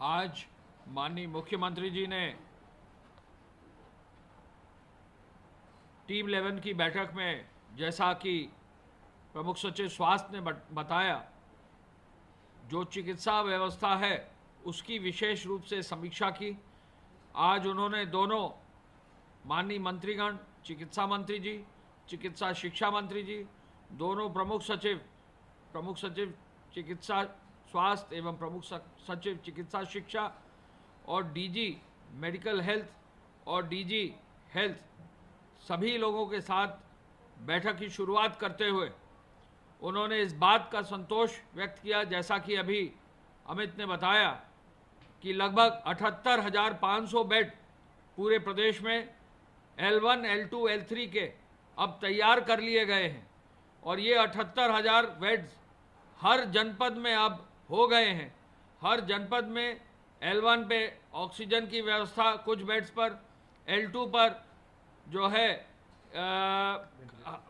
आज माननीय मुख्यमंत्री जी ने टीम 11 की बैठक में, जैसा कि प्रमुख सचिव स्वास्थ्य ने बताया, जो चिकित्सा व्यवस्था है उसकी विशेष रूप से समीक्षा की। आज उन्होंने दोनों माननीय मंत्रीगण, चिकित्सा मंत्री जी, चिकित्सा शिक्षा मंत्री जी, दोनों प्रमुख सचिव चिकित्सा स्वास्थ्य एवं प्रमुख सचिव चिकित्सा शिक्षा और डीजी मेडिकल हेल्थ और डीजी हेल्थ सभी लोगों के साथ बैठक की शुरुआत करते हुए उन्होंने इस बात का संतोष व्यक्त किया, जैसा कि अभी अमित ने बताया, कि लगभग 78,500 बेड पूरे प्रदेश में L1, L2, L3 के अब तैयार कर लिए गए हैं और ये 78,000 बेड्स हर जनपद में अब हो गए हैं। हर जनपद में L1 पे ऑक्सीजन की व्यवस्था कुछ बेड्स पर, L2 पर जो है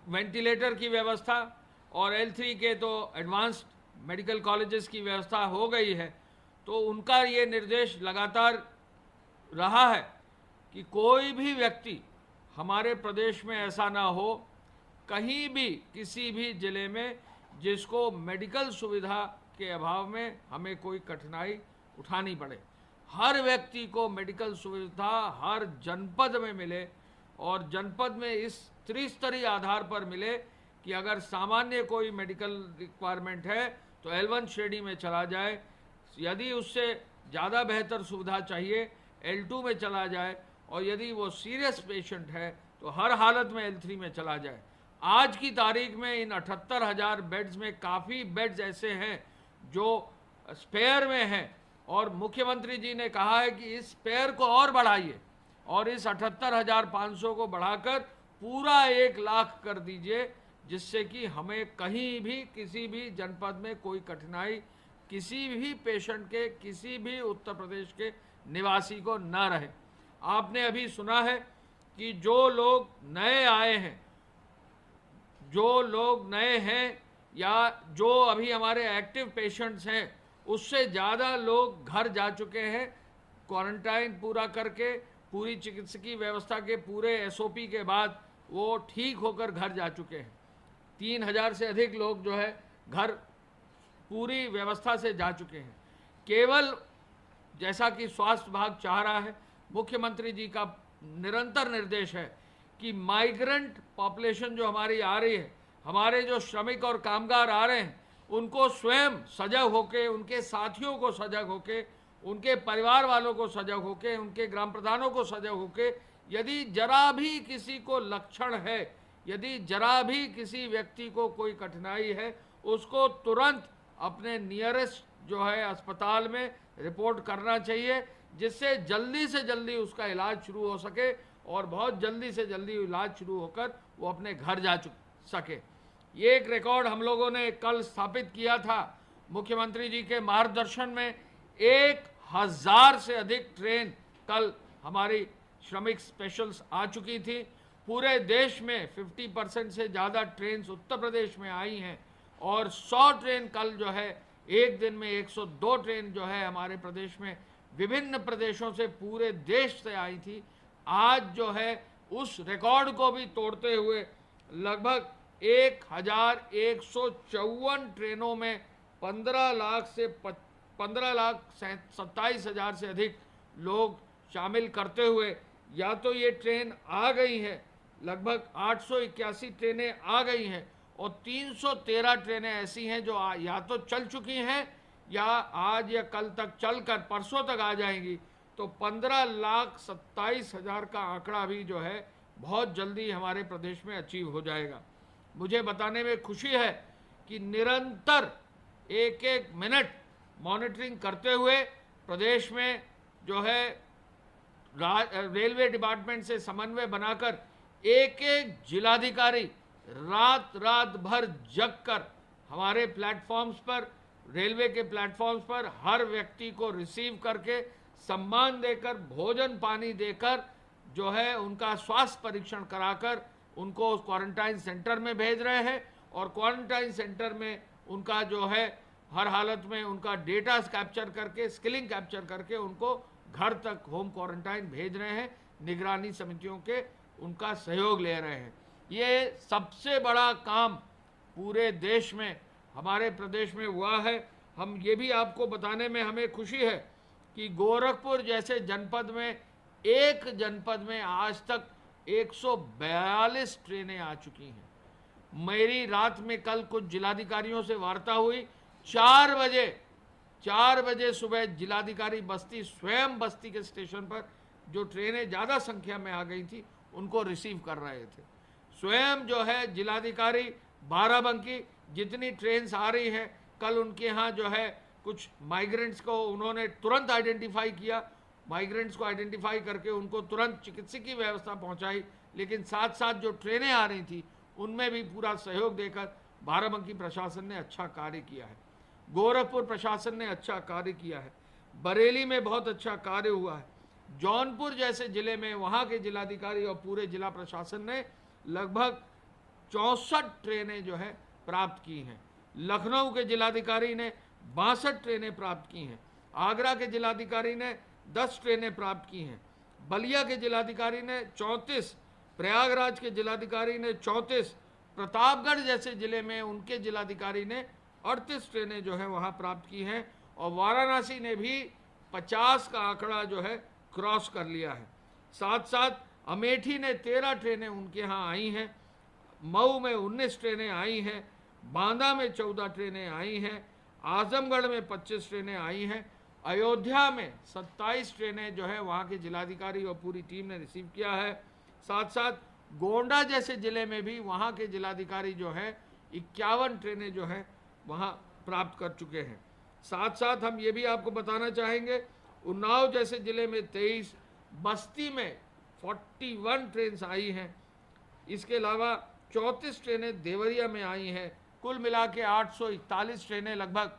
वेंटिलेटर की व्यवस्था और L3 के तो एडवांस्ड मेडिकल कॉलेजेस की व्यवस्था हो गई है। तो उनका ये निर्देश लगातार रहा है कि कोई भी व्यक्ति हमारे प्रदेश में ऐसा ना हो, कहीं भी किसी भी जिले में, जिसको मेडिकल सुविधा के अभाव में हमें कोई कठिनाई उठानी पड़े। हर व्यक्ति को मेडिकल सुविधा हर जनपद में मिले और जनपद में इस त्रिस्तरीय आधार पर मिले कि अगर सामान्य कोई मेडिकल रिक्वायरमेंट है तो L1 श्रेणी में चला जाए, यदि उससे ज़्यादा बेहतर सुविधा चाहिए L2 में चला जाए और यदि वो सीरियस पेशेंट है तो हर हालत में L3 में चला जाए। आज की तारीख में इन 78,000 बेड्स में काफ़ी बेड्स ऐसे हैं जो स्पेयर में हैं और मुख्यमंत्री जी ने कहा है कि इस स्पेयर को और बढ़ाइए और इस 78,500 को बढ़ाकर पूरा 1 लाख कर दीजिए, जिससे कि हमें कहीं भी किसी भी जनपद में कोई कठिनाई किसी भी पेशेंट के, किसी भी उत्तर प्रदेश के निवासी को न रहे। आपने अभी सुना है कि जो लोग नए आए हैं, जो लोग नए हैं या जो अभी हमारे एक्टिव पेशेंट्स हैं, उससे ज़्यादा लोग घर जा चुके हैं क्वारंटाइन पूरा करके, पूरी चिकित्सकीय व्यवस्था के पूरे SOP के बाद वो ठीक होकर घर जा चुके हैं। 3,000 से अधिक लोग जो है घर पूरी व्यवस्था से जा चुके हैं। केवल जैसा कि स्वास्थ्य विभाग चाह रहा है, मुख्यमंत्री जी का निरंतर निर्देश है कि माइग्रेंट पॉपुलेशन जो हमारी आ रही है, हमारे जो श्रमिक और कामगार आ रहे हैं, उनको स्वयं सजग होके, उनके साथियों को सजग होके, उनके परिवार वालों को सजग होके, उनके ग्राम प्रधानों को सजग होके, यदि जरा भी किसी को लक्षण है, यदि जरा भी किसी व्यक्ति को कोई कठिनाई है, उसको तुरंत अपने नियरेस्ट जो है अस्पताल में रिपोर्ट करना चाहिए, जिससे जल्दी से जल्दी उसका इलाज शुरू हो सके और बहुत जल्दी से जल्दी इलाज शुरू होकर वो अपने घर जा सके। ये एक रिकॉर्ड हम लोगों ने कल स्थापित किया था। मुख्यमंत्री जी के मार्गदर्शन में 1,000 से अधिक ट्रेन कल हमारी श्रमिक स्पेशल्स आ चुकी थी। पूरे देश में 50% से ज़्यादा ट्रेन उत्तर प्रदेश में आई हैं और 100 ट्रेन कल जो है, एक दिन में 102 ट्रेन जो है हमारे प्रदेश में विभिन्न प्रदेशों से पूरे देश से आई थी। आज जो है उस रिकॉर्ड को भी तोड़ते हुए लगभग 1,154 ट्रेनों में 15,27,000 से अधिक लोग शामिल करते हुए या तो ये ट्रेन आ गई है, लगभग 881 ट्रेनें आ गई हैं और 313 ट्रेनें ऐसी हैं जो या तो चल चुकी हैं या आज या कल तक चलकर परसों तक आ जाएंगी। तो 15,27,000 का आंकड़ा भी जो है बहुत जल्दी हमारे प्रदेश में अचीव हो जाएगा। मुझे बताने में खुशी है कि निरंतर एक एक मिनट मॉनिटरिंग करते हुए प्रदेश में जो है रेलवे डिपार्टमेंट से समन्वय बनाकर एक एक जिलाधिकारी रात भर जगकर हमारे प्लेटफॉर्म्स पर, रेलवे के प्लेटफॉर्म्स पर हर व्यक्ति को रिसीव करके, सम्मान देकर, भोजन पानी देकर जो है उनका स्वास्थ्य परीक्षण कराकर उनको क्वारंटाइन सेंटर में भेज रहे हैं और क्वारंटाइन सेंटर में उनका जो है हर हालत में उनका डेटा कैप्चर करके, स्किलिंग कैप्चर करके उनको घर तक होम क्वारंटाइन भेज रहे हैं। निगरानी समितियों के उनका सहयोग ले रहे हैं। ये सबसे बड़ा काम पूरे देश में, हमारे प्रदेश में हुआ है। हम ये भी आपको बताने में हमें खुशी है कि गोरखपुर जैसे जनपद में, एक जनपद में आज तक 142 ट्रेनें आ चुकी हैं। मेरी रात में कल कुछ जिलाधिकारियों से वार्ता हुई। 4 बजे सुबह जिलाधिकारी बस्ती स्वयं बस्ती के स्टेशन पर, जो ट्रेनें ज़्यादा संख्या में आ गई थी, उनको रिसीव कर रहे थे। स्वयं जो है जिलाधिकारी बाराबंकी, जितनी ट्रेन आ रही हैं, कल उनके यहाँ जो है कुछ माइग्रेंट्स को उन्होंने तुरंत आइडेंटिफाई किया। माइग्रेंट्स को आइडेंटिफाई करके उनको तुरंत चिकित्सकीय व्यवस्था पहुंचाई। लेकिन साथ साथ जो ट्रेनें आ रही थी उनमें भी पूरा सहयोग देकर बाराबंकी प्रशासन ने अच्छा कार्य किया है। गोरखपुर प्रशासन ने अच्छा कार्य किया है। बरेली में बहुत अच्छा कार्य हुआ है। जौनपुर जैसे जिले में वहाँ के जिलाधिकारी और पूरे जिला प्रशासन ने लगभग 64 ट्रेनें जो है प्राप्त की हैं। लखनऊ के जिलाधिकारी ने 62 ट्रेनें प्राप्त की हैं। आगरा के जिलाधिकारी ने 10 ट्रेनें प्राप्त की हैं। बलिया के जिलाधिकारी ने 34, प्रयागराज के जिलाधिकारी ने 34, प्रतापगढ़ जैसे जिले में उनके जिलाधिकारी ने 38 ट्रेनें जो है वहाँ प्राप्त की हैं। और वाराणसी ने भी 50 का आंकड़ा जो है क्रॉस कर लिया है। साथ साथ अमेठी ने 13 ट्रेनें उनके यहाँ आई हैं। मऊ में 19 ट्रेनें आई हैं। बांदा में 14 ट्रेनें आई हैं। आजमगढ़ में 25 ट्रेनें आई हैं। अयोध्या में 27 ट्रेनें जो है वहाँ के जिलाधिकारी और पूरी टीम ने रिसीव किया है। साथ साथ गोंडा जैसे ज़िले में भी वहाँ के जिलाधिकारी जो है 51 ट्रेनें जो है वहाँ प्राप्त कर चुके हैं। साथ साथ हम ये भी आपको बताना चाहेंगे, उन्नाव जैसे ज़िले में 23, बस्ती में 41 ट्रेन आई हैं। इसके अलावा 34 ट्रेनें देवरिया में आई हैं। कुल मिला के 841 ट्रेनें लगभग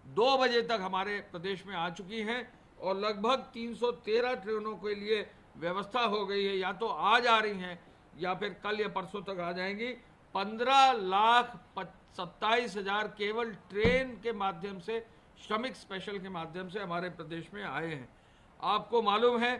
2 बजे तक हमारे प्रदेश में आ चुकी हैं। और लगभग 313 ट्रेनों के लिए व्यवस्था हो गई है, या तो आज आ रही हैं या फिर कल या परसों तक आ जाएंगी। 15,27,000 केवल ट्रेन के माध्यम से, श्रमिक स्पेशल के माध्यम से हमारे प्रदेश में आए हैं। आपको मालूम है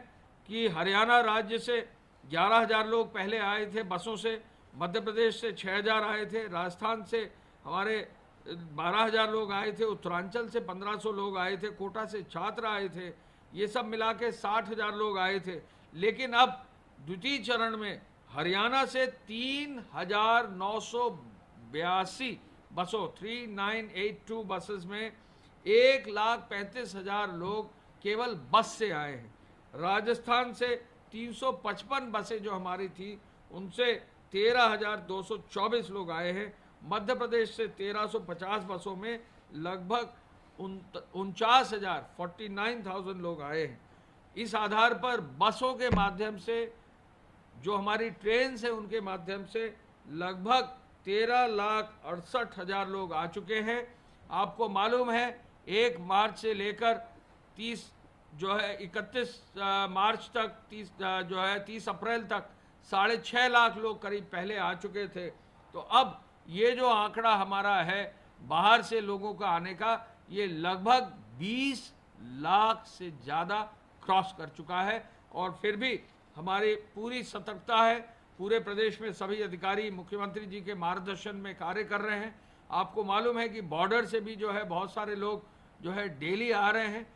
कि हरियाणा राज्य से 11,000 लोग पहले आए थे बसों से, मध्य प्रदेश से 6,000 आए थे, राजस्थान से हमारे 12,000 लोग आए थे, उत्तरांचल से 1,500 लोग आए थे, कोटा से छात्र आए थे। ये सब मिला के 60,000 लोग आए थे। लेकिन अब द्वितीय चरण में हरियाणा से 3,982 बसों, 3982 बसेस में 1,35,000 लोग केवल बस से आए हैं। राजस्थान से 355 बसें जो हमारी थी उनसे 13,224 लोग आए हैं। मध्य प्रदेश से 1,350 बसों में लगभग 49,000 लोग आए हैं। इस आधार पर बसों के माध्यम से, जो हमारी ट्रेन से, उनके माध्यम से लगभग 13,68,000 लोग आ चुके हैं। आपको मालूम है 1 मार्च से लेकर 31 मार्च तक, 30 अप्रैल तक 6.5 लाख लोग करीब पहले आ चुके थे। तो अब ये जो आंकड़ा हमारा है बाहर से लोगों का आने का, ये लगभग 20 लाख से ज़्यादा क्रॉस कर चुका है। और फिर भी हमारी पूरी सतर्कता है। पूरे प्रदेश में सभी अधिकारी मुख्यमंत्री जी के मार्गदर्शन में कार्य कर रहे हैं। आपको मालूम है कि बॉर्डर से भी जो है बहुत सारे लोग जो है डेली आ रहे हैं।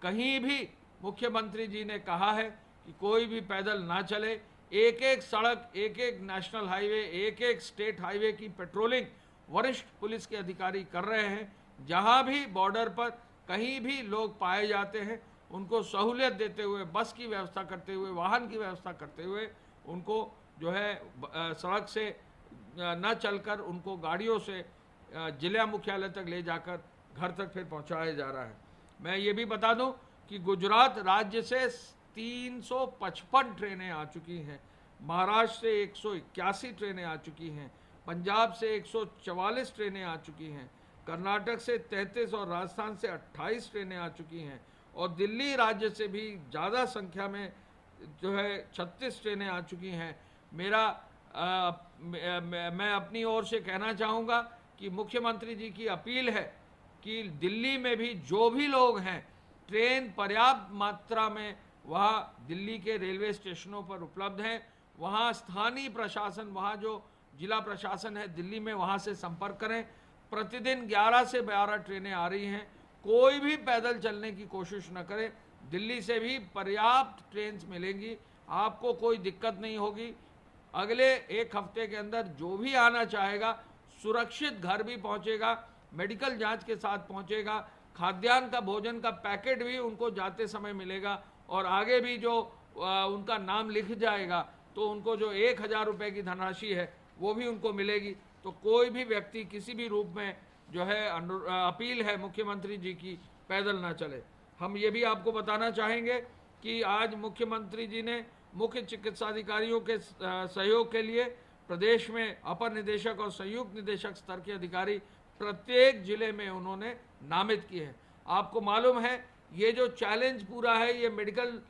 कहीं भी मुख्यमंत्री जी ने कहा है कि कोई भी पैदल ना चले। एक एक सड़क, एक एक नेशनल हाईवे, एक एक स्टेट हाईवे की पेट्रोलिंग वरिष्ठ पुलिस के अधिकारी कर रहे हैं। जहां भी बॉर्डर पर कहीं भी लोग पाए जाते हैं उनको सहूलियत देते हुए, बस की व्यवस्था करते हुए, वाहन की व्यवस्था करते हुए उनको जो है सड़क से न चलकर उनको गाड़ियों से जिला मुख्यालय तक ले जाकर घर तक फिर पहुंचाया जा रहा है। मैं ये भी बता दूं कि गुजरात राज्य से 355 ट्रेनें आ चुकी हैं, महाराष्ट्र से 181 ट्रेनें आ चुकी हैं, पंजाब से 144 ट्रेनें आ चुकी हैं, कर्नाटक से 33 और राजस्थान से 28 ट्रेनें आ चुकी हैं। और दिल्ली राज्य से भी ज़्यादा संख्या में जो है 36 ट्रेनें आ चुकी हैं। मैं अपनी ओर से कहना चाहूँगा कि मुख्यमंत्री जी की अपील है कि दिल्ली में भी जो भी लोग हैं, ट्रेन पर्याप्त मात्रा में वहाँ दिल्ली के रेलवे स्टेशनों पर उपलब्ध हैं। वहाँ स्थानीय प्रशासन, वहाँ जो जिला प्रशासन है दिल्ली में, वहाँ से संपर्क करें। प्रतिदिन 11 से 12 ट्रेनें आ रही हैं। कोई भी पैदल चलने की कोशिश न करें। दिल्ली से भी पर्याप्त ट्रेन मिलेंगी, आपको कोई दिक्कत नहीं होगी। अगले एक हफ्ते के अंदर जो भी आना चाहेगा सुरक्षित घर भी पहुंचेगा, मेडिकल जांच के साथ पहुंचेगा, खाद्यान्न का, भोजन का पैकेट भी उनको जाते समय मिलेगा, और आगे भी जो उनका नाम लिख जाएगा तो उनको जो 1000 रुपये की धनराशि है वो भी उनको मिलेगी। तो कोई भी व्यक्ति किसी भी रूप में जो है अपील है मुख्यमंत्री जी की, पैदल ना चले। हम ये भी आपको बताना चाहेंगे कि आज मुख्यमंत्री जी ने मुख्य चिकित्साधिकारियों के सहयोग के लिए प्रदेश में अपर निदेशक और संयुक्त निदेशक स्तर के अधिकारी प्रत्येक जिले में उन्होंने नामित किए हैं। आपको मालूम है ये जो चैलेंज पूरा है, ये मेडिकल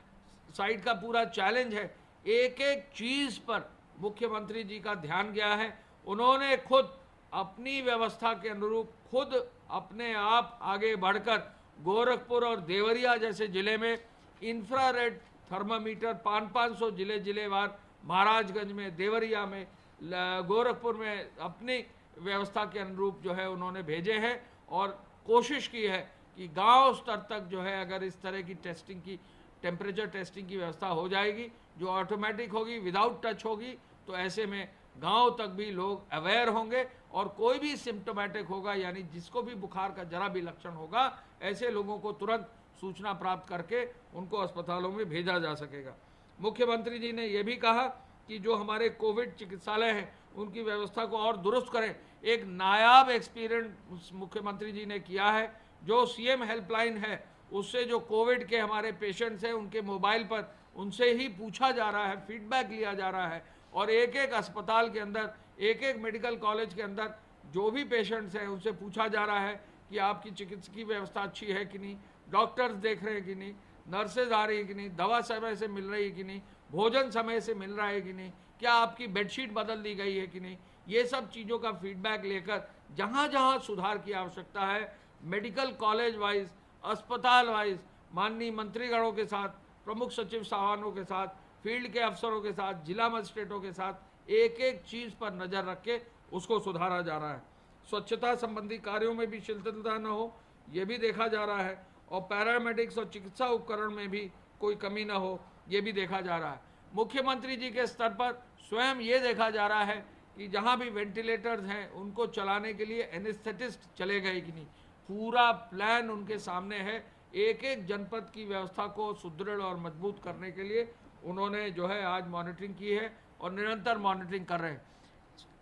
साइड का पूरा चैलेंज है। एक एक चीज पर मुख्यमंत्री जी का ध्यान गया है। उन्होंने खुद अपनी व्यवस्था के अनुरूप खुद अपने आप आगे बढ़कर गोरखपुर और देवरिया जैसे जिले में इंफ्रारेड थर्मामीटर 500 जिलेवार, महाराजगंज में, देवरिया में, गोरखपुर में अपनी व्यवस्था के अनुरूप जो है उन्होंने भेजे हैं, और कोशिश की है कि गांव स्तर तक जो है अगर इस तरह की टेस्टिंग की, टेम्परेचर टेस्टिंग की व्यवस्था हो जाएगी जो ऑटोमेटिक होगी, विदाउट टच होगी, तो ऐसे में गांव तक भी लोग अवेयर होंगे, और कोई भी सिम्टोमेटिक होगा यानी जिसको भी बुखार का जरा भी लक्षण होगा, ऐसे लोगों को तुरंत सूचना प्राप्त करके उनको अस्पतालों में भेजा जा सकेगा। मुख्यमंत्री जी ने यह भी कहा कि जो हमारे कोविड चिकित्सालय हैं उनकी व्यवस्था को और दुरुस्त करें। एक नायाब एक्सपीरियंस मुख्यमंत्री जी ने किया है। जो सीएम हेल्पलाइन है उससे जो कोविड के हमारे पेशेंट्स हैं उनके मोबाइल पर उनसे ही पूछा जा रहा है, फीडबैक लिया जा रहा है, और एक एक अस्पताल के अंदर, एक एक मेडिकल कॉलेज के अंदर जो भी पेशेंट्स हैं उनसे पूछा जा रहा है कि आपकी चिकित्सकीय व्यवस्था अच्छी है कि नहीं, डॉक्टर्स देख रहे हैं कि नहीं, नर्सेज आ रही है कि नहीं, दवा समय से मिल रही है कि नहीं, भोजन समय से मिल रहा है कि नहीं, क्या आपकी बेडशीट बदल दी गई है कि नहीं। ये सब चीज़ों का फीडबैक लेकर जहाँ जहाँ सुधार की आवश्यकता है, मेडिकल कॉलेज वाइज, अस्पताल वाइज, माननीय मंत्रीगणों के साथ, प्रमुख सचिव साहबानों के साथ, फील्ड के अफसरों के साथ, जिला मजिस्ट्रेटों के साथ एक एक चीज़ पर नज़र रख के उसको सुधारा जा रहा है। स्वच्छता संबंधी कार्यों में भी शिथिलता न हो, ये भी देखा जा रहा है, और पैरामेडिक्स और चिकित्सा उपकरण में भी कोई कमी न हो, ये भी देखा जा रहा है। मुख्यमंत्री जी के स्तर पर स्वयं ये देखा जा रहा है कि जहाँ भी वेंटिलेटर्स हैं उनको चलाने के लिए एनेस्थेटिस्ट चले गए कि नहीं। पूरा प्लान उनके सामने है। एक एक जनपद की व्यवस्था को सुदृढ़ और मजबूत करने के लिए उन्होंने जो है आज मॉनिटरिंग की है और निरंतर मॉनिटरिंग कर रहे हैं।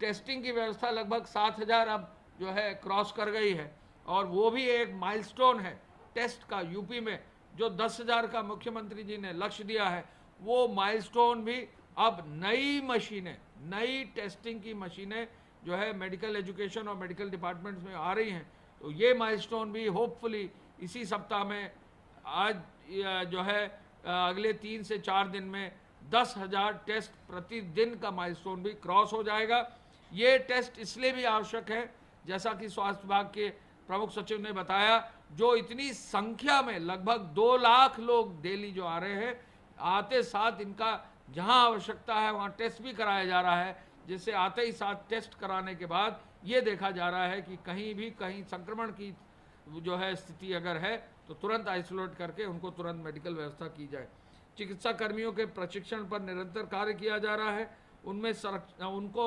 टेस्टिंग की व्यवस्था लगभग 7000 अब जो है क्रॉस कर गई है, और वो भी एक माइलस्टोन है टेस्ट का। यूपी में जो 10,000 का मुख्यमंत्री जी ने लक्ष्य दिया है, वो माइलस्टोन भी अब नई मशीनें, नई टेस्टिंग की मशीनें जो है मेडिकल एजुकेशन और मेडिकल डिपार्टमेंट्स में आ रही हैं। तो ये माइलस्टोन भी होपफुली इसी सप्ताह में, आज जो है अगले 3 से 4 दिन में 10,000 टेस्ट प्रतिदिन का माइलस्टोन भी क्रॉस हो जाएगा। ये टेस्ट इसलिए भी आवश्यक है, जैसा कि स्वास्थ्य विभाग के प्रमुख सचिव ने बताया, जो इतनी संख्या में लगभग 2 लाख लोग डेली जो आ रहे हैं, आते साथ इनका जहां आवश्यकता है वहां टेस्ट भी कराया जा रहा है, जिससे आते ही साथ टेस्ट कराने के बाद ये देखा जा रहा है कि कहीं संक्रमण की जो है स्थिति अगर है तो तुरंत आइसोलेट करके उनको तुरंत मेडिकल व्यवस्था की जाए। चिकित्सा कर्मियों के प्रशिक्षण पर निरंतर कार्य किया जा रहा है। उनमें उनको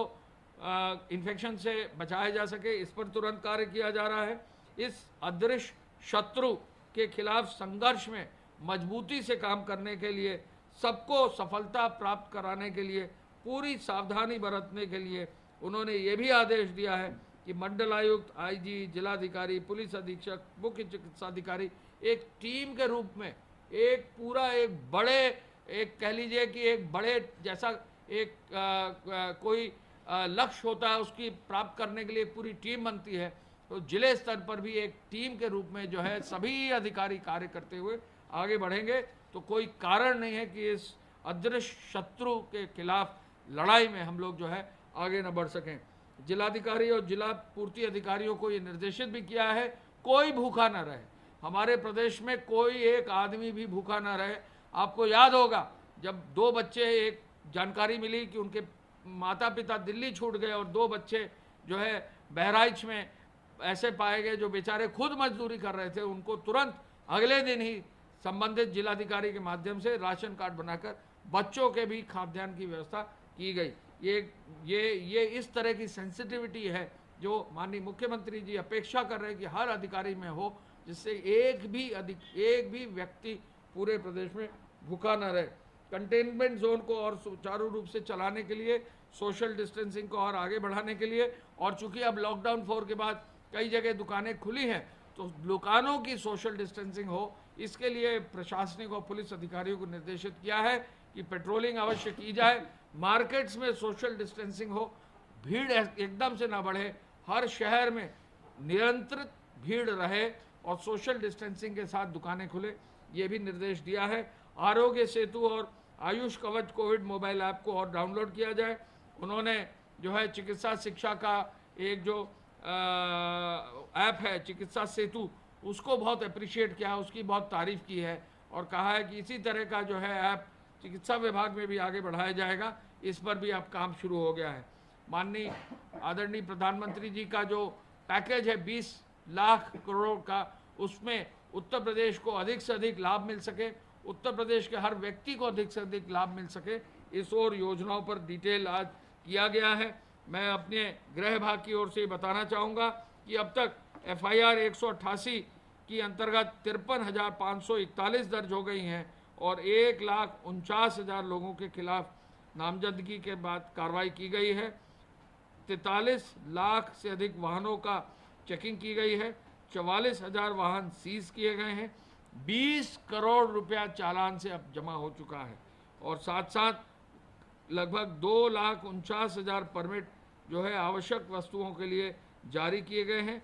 इन्फेक्शन से बचाया जा सके, इस पर तुरंत कार्य किया जा रहा है। इस अदृश्य शत्रु के खिलाफ संघर्ष में मजबूती से काम करने के लिए, सबको सफलता प्राप्त कराने के लिए पूरी सावधानी बरतने के लिए उन्होंने ये भी आदेश दिया है कि मंडलायुक्त, आईजी, जिलाधिकारी, पुलिस अधीक्षक, मुख्य चिकित्साधिकारी एक टीम के रूप में एक पूरा एक बड़े, एक कह लीजिए कि एक बड़े जैसा एक कोई लक्ष्य होता है उसकी प्राप्त करने के लिए पूरी टीम बनती है, तो जिले स्तर पर भी एक टीम के रूप में जो है सभी अधिकारी कार्य करते हुए आगे बढ़ेंगे। तो कोई कारण नहीं है कि इस अदृश्य शत्रु के खिलाफ लड़ाई में हम लोग जो है आगे न बढ़ सकें। जिलाधिकारी और जिला पूर्ति अधिकारियों को ये निर्देशित भी किया है, कोई भूखा न रहे। हमारे प्रदेश में कोई एक आदमी भी भूखा न रहे। आपको याद होगा जब 2 बच्चे, एक जानकारी मिली कि उनके माता पिता दिल्ली छूट गए और 2 बच्चे जो है बहराइच में ऐसे पाए गए जो बेचारे खुद मजदूरी कर रहे थे, उनको तुरंत अगले दिन ही संबंधित जिलाधिकारी के माध्यम से राशन कार्ड बनाकर बच्चों के भी खाद्यान्न की व्यवस्था की गई। ये इस तरह की सेंसिटिविटी है जो माननीय मुख्यमंत्री जी अपेक्षा कर रहे हैं कि हर अधिकारी में हो, जिससे एक भी व्यक्ति पूरे प्रदेश में भूखा न रहे। कंटेनमेंट जोन को और सुचारू रूप से चलाने के लिए, सोशल डिस्टेंसिंग को और आगे बढ़ाने के लिए, और चूंकि अब लॉकडाउन 4 के बाद कई जगह दुकानें खुली हैं तो दुकानों की सोशल डिस्टेंसिंग हो, इसके लिए प्रशासनिक और पुलिस अधिकारियों को निर्देशित किया है कि पेट्रोलिंग अवश्य की जाए, मार्केट्स में सोशल डिस्टेंसिंग हो, भीड़ एकदम से ना बढ़े, हर शहर में नियंत्रित भीड़ रहे और सोशल डिस्टेंसिंग के साथ दुकानें खुले, ये भी निर्देश दिया है। आरोग्य सेतु और आयुष कवच कोविड मोबाइल ऐप को और डाउनलोड किया जाए। उन्होंने जो है चिकित्सा शिक्षा का एक जो ऐप है चिकित्सा सेतु, उसको बहुत अप्रिशिएट किया, उसकी बहुत तारीफ की है और कहा है कि इसी तरह का जो है ऐप चिकित्सा विभाग में भी आगे बढ़ाया जाएगा। इस पर भी अब काम शुरू हो गया है। माननीय आदरणीय प्रधानमंत्री जी का जो पैकेज है 20 लाख करोड़ का, उसमें उत्तर प्रदेश को अधिक से अधिक लाभ मिल सके, उत्तर प्रदेश के हर व्यक्ति को अधिक से अधिक लाभ मिल सके, इस और योजनाओं पर डिटेल आज किया गया है। मैं अपने गृह विभाग की ओर से बताना चाहूँगा कि अब तक FIR 188 की अंतर्गत 53,541 दर्ज हो गई हैं और 1,49,000 लोगों के खिलाफ नामजदगी के बाद कार्रवाई की गई है। 43 लाख से अधिक वाहनों का चेकिंग की गई है, 44,000 वाहन सीज किए गए हैं, 20 करोड़ रुपया चालान से अब जमा हो चुका है और साथ साथ लगभग 2,49,000 परमिट जो है आवश्यक वस्तुओं के लिए जारी किए गए हैं।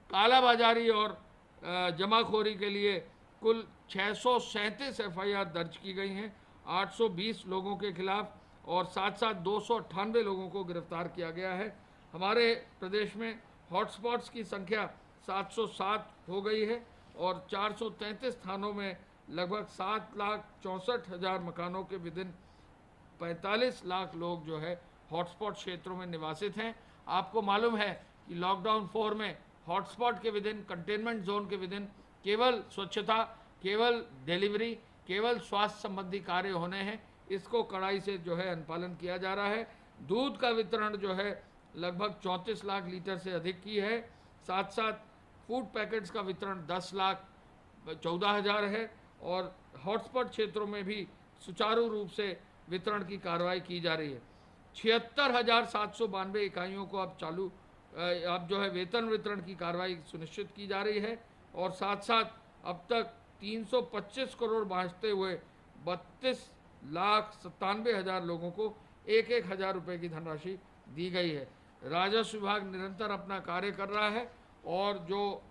कालाबाजारी और जमाखोरी के लिए कुल 637 FIR दर्ज की गई हैं, 820 लोगों के खिलाफ और साथ साथ 298 लोगों को गिरफ्तार किया गया है। हमारे प्रदेश में हॉटस्पॉट्स की संख्या 707 हो गई है और 433 थानों में लगभग 7,64,000 मकानों के विदिन 45 लाख लोग जो है हॉटस्पॉट क्षेत्रों में निवासित हैं। आपको मालूम है कि लॉकडाउन 4 में हॉटस्पॉट के विदिन, कंटेनमेंट जोन के विदिन केवल स्वच्छता, केवल डिलीवरी, केवल स्वास्थ्य संबंधी कार्य होने हैं, इसको कड़ाई से जो है अनुपालन किया जा रहा है। दूध का वितरण जो है लगभग 34 लाख लीटर से अधिक की है। साथ साथ फूड पैकेट्स का वितरण 10,14,000 है और हॉटस्पॉट क्षेत्रों में भी सुचारू रूप से वितरण की कार्रवाई की जा रही है। 76,792 इकाइयों को अब जो है वेतन वितरण की कार्रवाई सुनिश्चित की जा रही है और साथ साथ अब तक 325 करोड़ बाँचते हुए 32,97,000 लोगों को 1,000 रुपये की धनराशि दी गई है। राजस्व विभाग निरंतर अपना कार्य कर रहा है और जो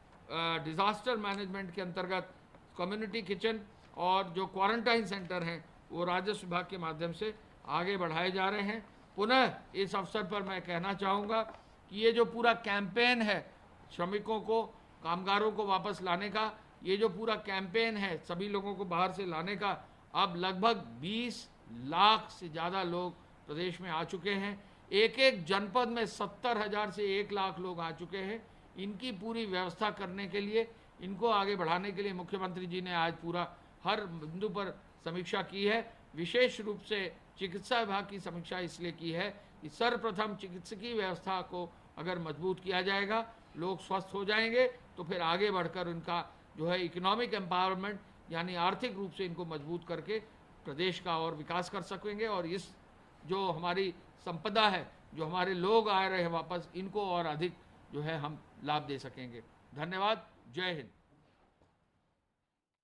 डिज़ास्टर मैनेजमेंट के अंतर्गत कम्युनिटी किचन और जो क्वारंटाइन सेंटर हैं वो राजस्व विभाग के माध्यम से आगे बढ़ाए जा रहे हैं। पुनः इस अवसर पर मैं कहना चाहूँगा कि ये जो पूरा कैंपेन है श्रमिकों को, कामगारों को वापस लाने का, ये जो पूरा कैंपेन है सभी लोगों को बाहर से लाने का, अब लगभग 20 लाख से ज़्यादा लोग प्रदेश में आ चुके हैं। एक एक जनपद में 70,000 से 1 लाख लोग आ चुके हैं। इनकी पूरी व्यवस्था करने के लिए, इनको आगे बढ़ाने के लिए मुख्यमंत्री जी ने आज पूरा हर बिंदु पर समीक्षा की है। विशेष रूप से चिकित्सा विभाग की समीक्षा इसलिए की है कि सर्वप्रथम चिकित्सकीय व्यवस्था को अगर मजबूत किया जाएगा, लोग स्वस्थ हो जाएंगे तो फिर आगे बढ़कर उनका जो है इकोनॉमिक एम्पावरमेंट यानी आर्थिक रूप से इनको मजबूत करके प्रदेश का और विकास कर सकेंगे और इस जो हमारी संपदा है, जो हमारे लोग आ रहे हैं वापस, इनको और अधिक जो है हम लाभ दे सकेंगे। धन्यवाद। जय हिंद।